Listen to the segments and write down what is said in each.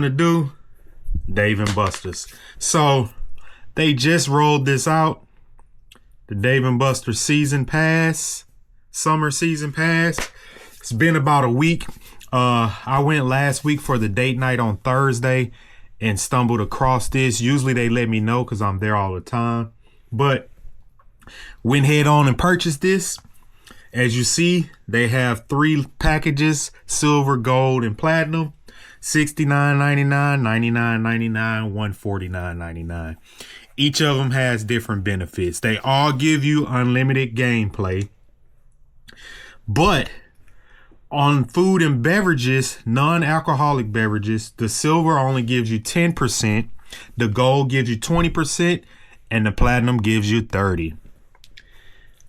To do Dave and Buster's. So they just rolled this out, the Dave and Buster's season pass, summer season pass. It's been about a week. I went last week for the date night on Thursday and stumbled across this. Usually they let me know because I'm there all the time, but went head on and purchased this. As you see, they have 3 packages: silver, gold, and platinum. $69.99, $99.99, $149.99. Each of them has different benefits. They all give you unlimited gameplay. But on food and beverages, non-alcoholic beverages, the silver only gives you 10%, the gold gives you 20%, and the platinum gives you 30%.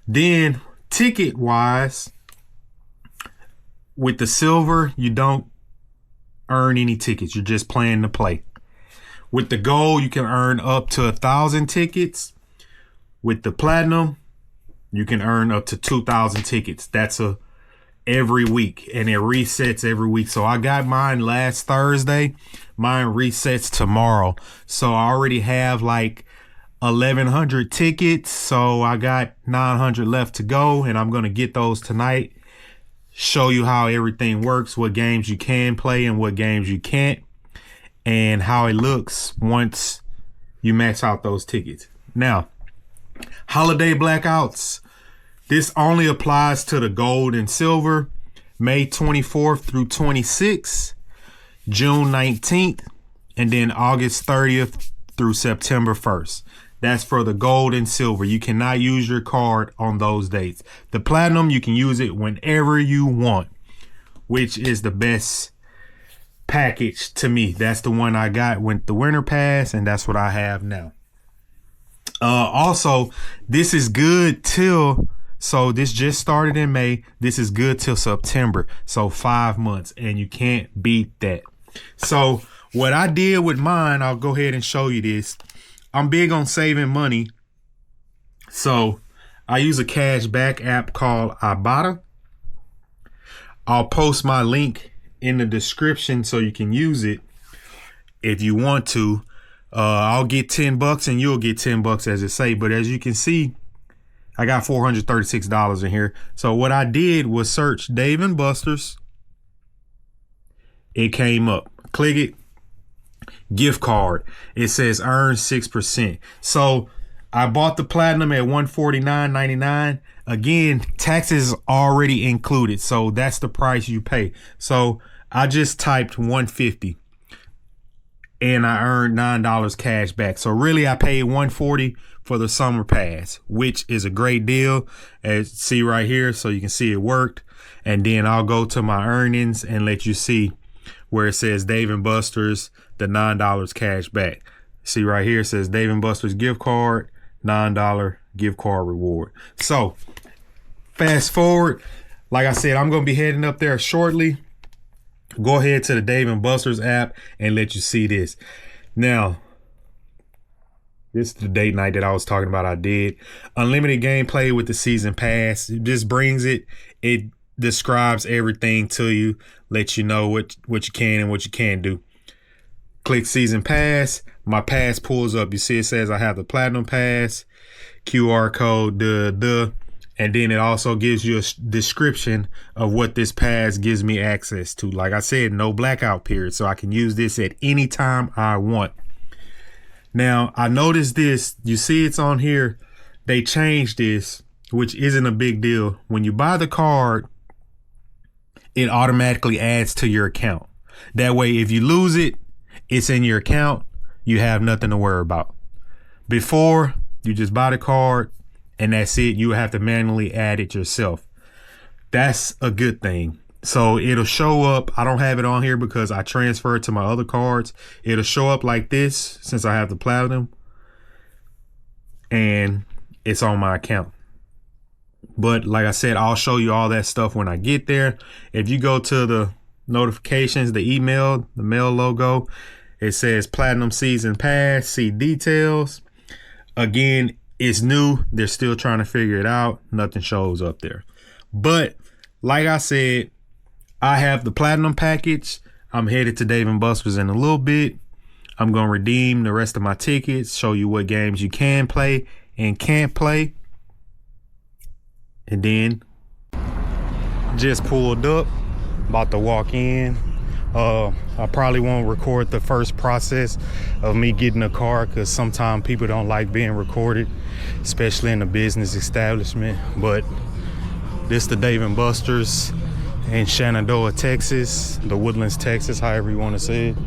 Then ticket-wise, with the silver, you don't earn any tickets. You're just playing to play. With the gold, you can earn up to 1,000 tickets. With the platinum, you can earn up to 2,000 tickets. That's every week, and it resets every week. So I got mine last Thursday. Mine resets tomorrow. So I already have like 1,100 tickets. So I got 900 left to go, and I'm going to get those tonight. Show you how everything works, what games you can play and what games you can't, and how it looks once you max out those tickets. Now, holiday blackouts. This only applies to the gold and silver, May 24th through 26th, June 19th, and then August 30th through September 1st. That's for the gold and silver. You cannot use your card on those dates. The platinum, you can use it whenever you want, which is the best package to me. That's the one I got with the winter pass, and that's what I have now. Also, this is good so this just started in May. This is good till September. So 5 months, and you can't beat that. So what I did with mine, I'll go ahead and show you this. I'm big on saving money, so I use a cashback app called Ibotta. I'll post my link in the description so you can use it if you want to. I'll get $10 and you'll get $10, as it say. But as you can see, I got $436 in here. So what I did was search Dave and Buster's. It came up. Click it. Gift card. It says earn 6%. So I bought the platinum at $149.99. Again, taxes already included, so that's the price you pay. So I just typed $150 and I earned $9 cash back. So really I paid $140 for the summer pass, which is a great deal, as see right here, so you can see it worked. And then I'll go to my earnings and let you see where it says Dave and Buster's, the $9 cash back. See right here, it says Dave and Buster's gift card, $9 gift card reward. So fast forward, like I said, I'm going to be heading up there shortly. Go ahead to the Dave and Buster's app and let you see this. Now, this is the date night that I was talking about. I did unlimited gameplay with the season pass. It just brings it. It describes everything to you, lets you know what you can and what you can't do. Click season pass. My pass pulls up. You see it says I have the platinum pass, QR code, and then it also gives you a description of what this pass gives me access to. Like I said, no blackout period, so I can use this at any time I want. Now, I noticed this. You see it's on here. They changed this, which isn't a big deal. When you buy the card, it automatically adds to your account. That way, if you lose it, it's in your account. You have nothing to worry about. Before, you just buy the card and that's it. You have to manually add it yourself. That's a good thing. So it'll show up. I don't have it on here because I transfer it to my other cards. It'll show up like this since I have the platinum, and it's on my account. But like I said, I'll show you all that stuff when I get there. If you go to the notifications, the email, the mail logo, it says Platinum Season Pass, see details. Again, it's new. They're still trying to figure it out. Nothing shows up there. But like I said, I have the platinum package. I'm headed to Dave & Buster's in a little bit. I'm going to redeem the rest of my tickets, show you what games you can play and can't play. And then just pulled up, about to walk in. I probably won't record the first process of me getting a car because sometimes people don't like being recorded, especially in a business establishment. But this the Dave & Buster's in Shenandoah, Texas, the Woodlands, Texas, however you want to say it.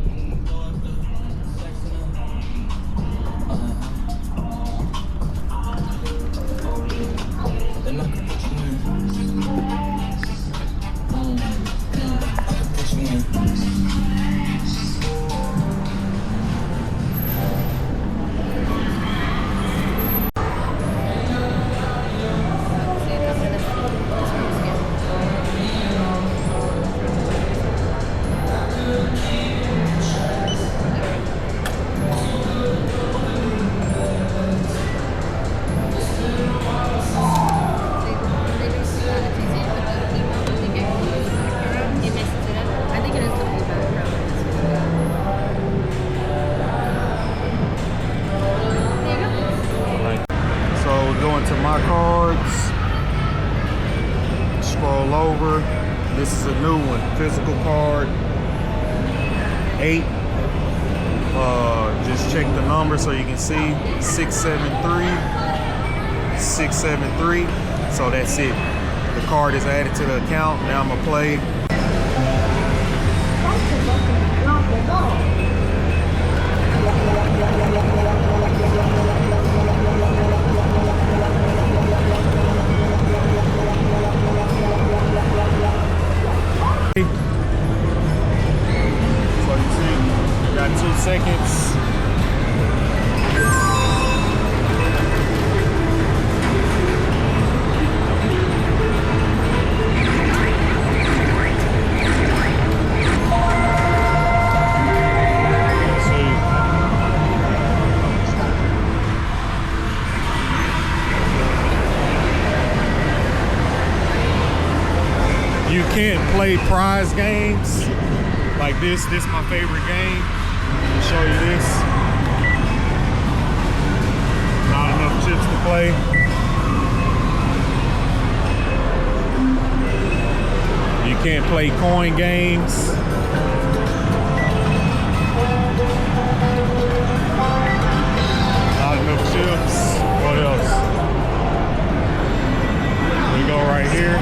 Going to my cards, scroll over. This is a new one, physical card, 8. Just check the number so you can see 673. So that's it. The card is added to the account. Now I'm gonna play. So you see, got 2 seconds. You can't play prize games like this. This is my favorite game. I'll show you this. Not enough chips to play. You can't play coin games. Not enough chips. What else? We go right here.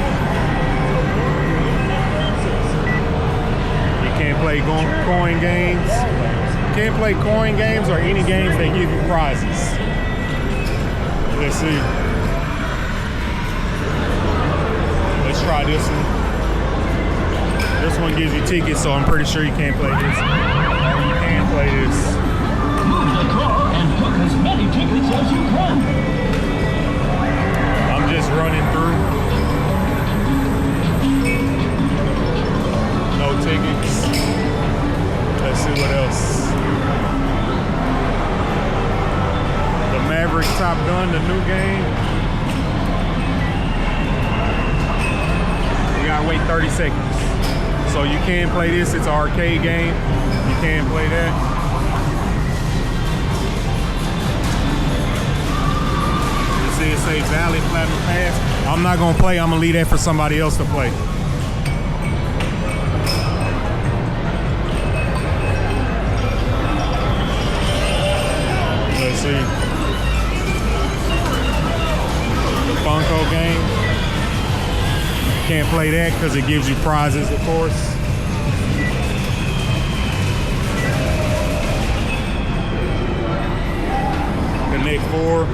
Can't play coin games. Can't play coin games or any games that give you prizes. Let's see. Let's try this one. This one gives you tickets, so I'm pretty sure you can't play this. Or you can play this. Move the car and book as many tickets as you can. I'm just running through. No tickets. Let's see what else. The Maverick Top Gun, the new game. We gotta wait 30 seconds. So you can play this, it's an arcade game. You can play that. You see it say Valley Platinum Pass. I'm not gonna play, I'm gonna leave that for somebody else to play. Let's see. The Funko game. Can't play that because it gives you prizes, of course. Connect 4.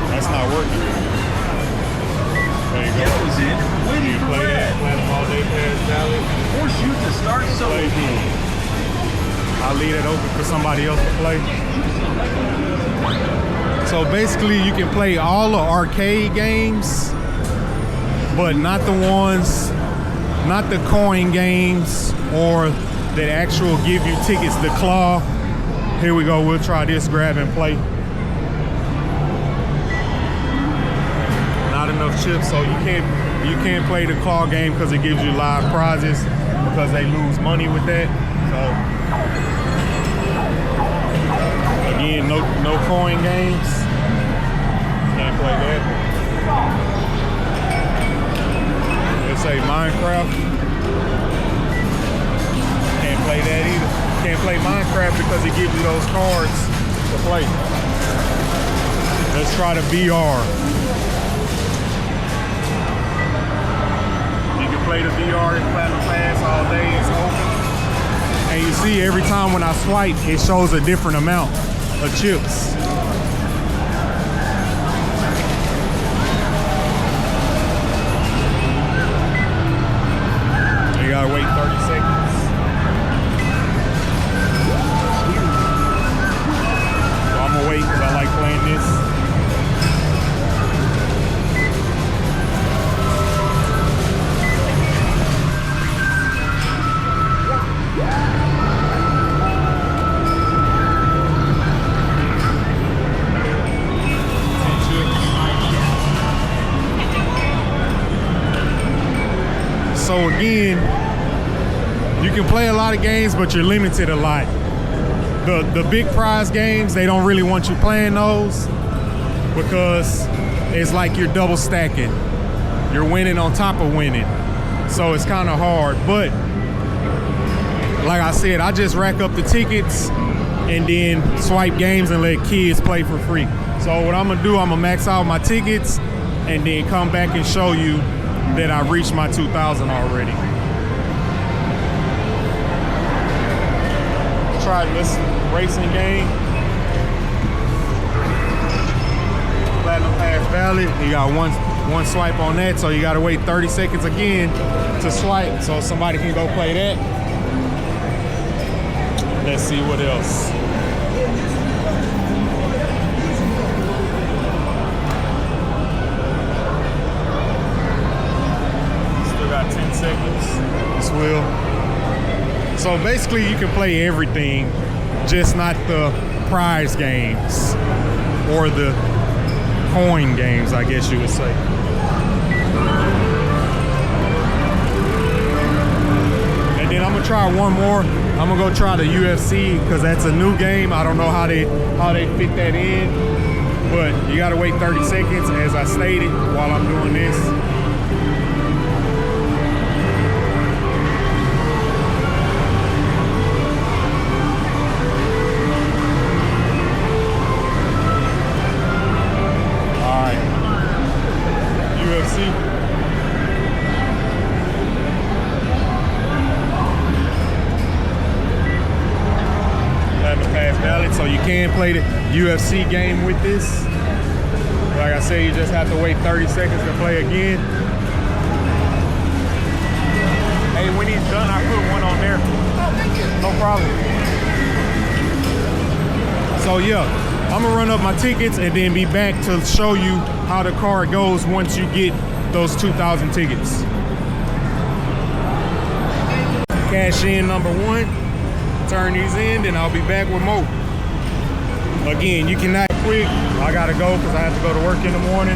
That's not working. There you go. That was it. Waiting You for play that. Brad. Platinum All Day Pass Valley. Force you to start solo Play. game. I'll leave it open for somebody else to play. So basically you can play all the arcade games, but not the ones, not the coin games or that actual give you tickets, the claw. Here we go, we'll try this, grab and play. Not enough chips, so you can't You can't play the claw game because it gives you live prizes because they lose money with that. So again, no coin games. Can't play that. Let's say Minecraft. Can't play that either. Can't play Minecraft because it gives you those cards to play. Let's try the VR. You can play the VR in Platinum Pass all day. It's open. And you see every time when I swipe, it shows a different amount of chips. You gotta wait 30 seconds. So I'm gonna wait because I like playing this. So again, you can play a lot of games, but you're limited a lot. The big prize games, they don't really want you playing those because it's like you're double stacking. You're winning on top of winning. So it's kind of hard. But like I said, I just rack up the tickets and then swipe games and let kids play for free. So what I'm gonna do, I'm gonna max out my tickets and then come back and show you that I reached my 2,000 already. Try this racing game. Platinum Pass valid. You got one swipe on that, so you gotta wait 30 seconds again to swipe so somebody can go play that. Let's see what else. Got 10 seconds. This will. So basically you can play everything, just not the prize games or the coin games, I guess you would say. And then I'm gonna try one more. I'm gonna go try the UFC because that's a new game. I don't know how they fit that in, but you gotta wait 30 seconds as I stated while I'm doing this. So you can play the UFC game with this. Like I said, you just have to wait 30 seconds to play again. Hey, when he's done, I put one on there. Oh, thank you. No problem. So yeah, I'm gonna run up my tickets and then be back to show you how the card goes once you get those 2,000 tickets. Cash in number one, turn these in, then I'll be back with more. Again, you cannot quick. I gotta go because I have to go to work in the morning.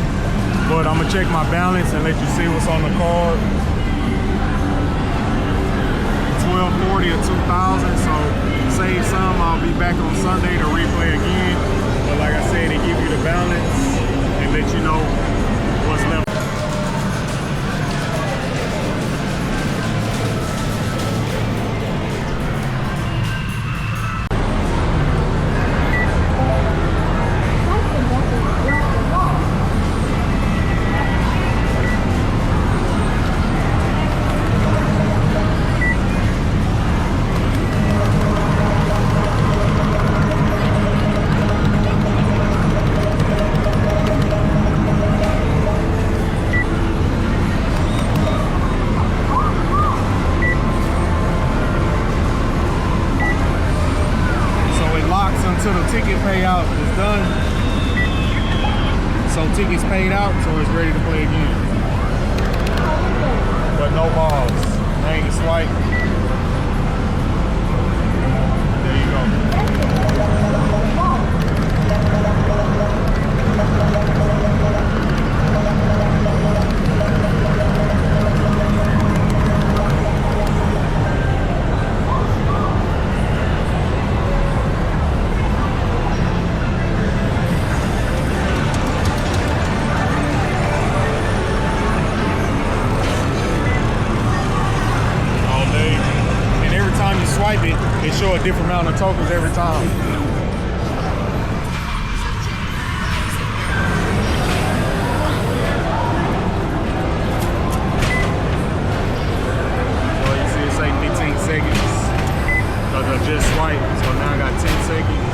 But I'm gonna check my balance and let you see what's on the card. 1240 or 2,000. So save some. I'll be back on Sunday to replay again. But like I said, they give you the balance and let you know what's left. Until the ticket payout is done. So tickets paid out, so it's ready to play again. But no balls. I ain't swipe. There you go. swipe it, it show a different amount of tokens every time. So you see it say 15 seconds. Because I just swiped, so now I got 10 seconds.